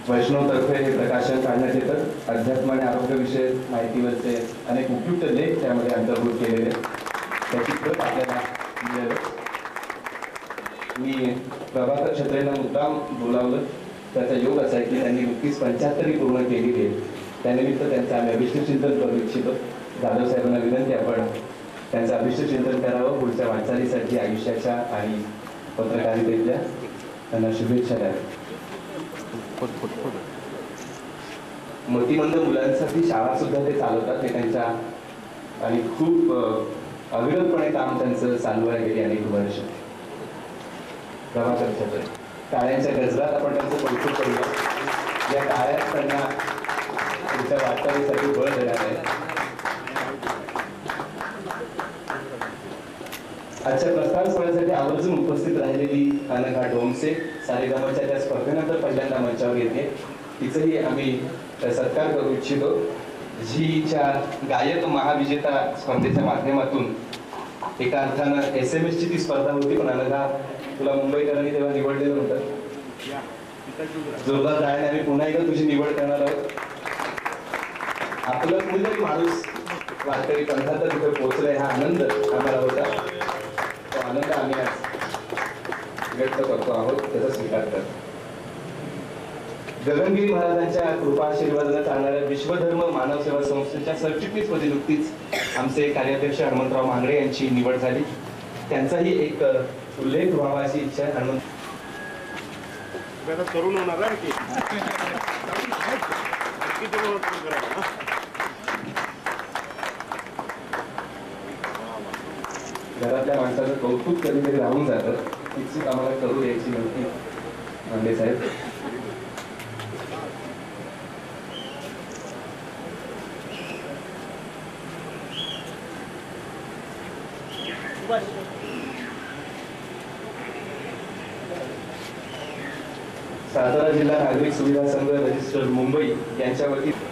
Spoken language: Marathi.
वैष्णवतर्फे हे प्रकाशन काढण्यात येतं। अध्यात्म आणि आरोग्यविषयक माहितीवरचे अनेक उपयुक्त लेख त्यामध्ये अंतर्भूत केलेले, त्याची प्रत आपल्याला मिळेल। मी प्रभाकर छत्रेंना मुद्दाम बोलावलं, त्याचा योग असा आहे की त्यांनी नुकतीच 75 पूर्ण केलेली आहे। त्यानिमित्त त्यांचं आम्ही अभिष्टचिंतन करू इच्छितो। जाधव साहेबांना विनंती आपण त्यांचं अभिष्टचिंतन करावं, पुढच्या वाटचालीसाठी आयुष्याच्या आणि पत्रकारितेतल्या त्यांना शुभेच्छा द्याव्या। मतिमंद मुलांसाठी शाळा सुद्धा ते चालवतात, ते त्यांच्या आणि खूप अविरतपणे काम त्यांचं चालू आहे गेली अनेक वर्ष। प्रभाकर छत्रे, टाळ्यांच्या गजरात आपण त्यांचं कौतुक करूया। या टाळ्यात त्यांना तुमच्या वाटचालीसाठी बळ देणार आहे। आजच्या प्रस्थान सोहळ्यासाठी आवर्जून उपस्थित राहिलेली अनघा डोमसे, सारेगमच्या त्या स्पर्धेनंतर पहिल्यांदा मंचावर येते, तिचंही आम्ही सत्कार करू इच्छितो। झीच्या गायक महाविजेता स्पर्धेच्या माध्यमातून एका अर्थानं SMS ची ती स्पर्धा होती, पण अनघा तुला मुंबईकरांनी तेव्हा निवडलेलं होतं। जोरदार टाळ्याने आम्ही पुन्हा एकदा तुझी निवड करणार आहोत। आपलं कुणीतरी माणूस वारकरी पंथात तिथे पोहोचलाय, हा आनंद आम्हाला होता। तो आनंद आम्ही आज व्यक्त करतो आहोत, त्याचा स्वीकार करतो। गगनगिरी महाराजांच्या कृपाशीर्वादाने चालणाऱ्या विश्वधर्म मानव सेवा संस्थेच्या सरचिटणीसपदी नुकतीच आमचे कार्याध्यक्ष हनुमंतराव मांगडे यांची निवड झाली। त्यांचाही एक उल्लेख व्हावा अशी इच्छा आहे। हनुमंत तरुण होणार आहे की घरातल्या माणसाचं कौतुक कधीतरी राहून जातं, तिची आम्हाला करू द्यायची नव्हती मांडे साहेब। सातारा जिल्हा नागरिक सुविधा संघ रजिस्टर मुंबई यांच्या वतीने